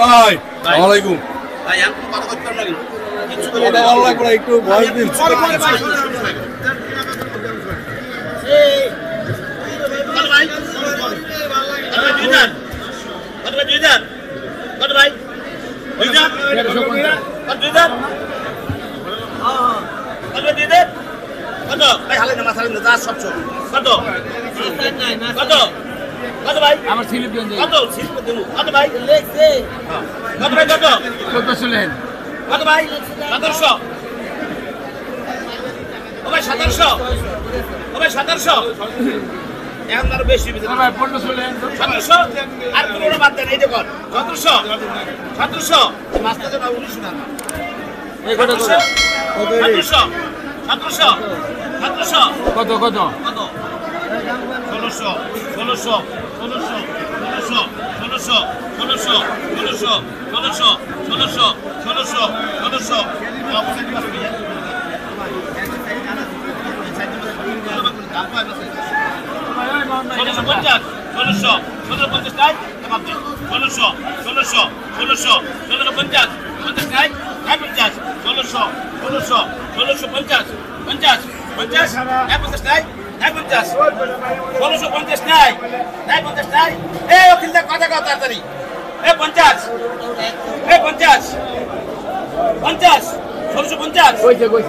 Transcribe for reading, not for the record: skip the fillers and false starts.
ভাই আসসালামু আলাইকুম ভাই আমি কথা করতে পারলাম না কিছু কথা ভালো লাগবে না, একটু ভয়েস দিন। এই ভাই কত ভাই দুইজন কত ভাই দুইজন কত ভাই হালে না মাথা না যা সব কত কত কত ভাই আমার স্লিপ দেন কত সিস্টেম দেবো কত ভাই লেখছে কত ভাই কত কত শুনেন কত ভাই 1700 ও ভাই 1700 ও ভাই 1700 এখন আরো বেশি ভাই 15 শুনেন 1700 আর পুরো বাদ দেন এই যে কর 1700 মাস্টার জন্য 19 না এই কত কত 1700 কত কত কত 1600 কথা কথা তাড়াতাড়ি 50 1650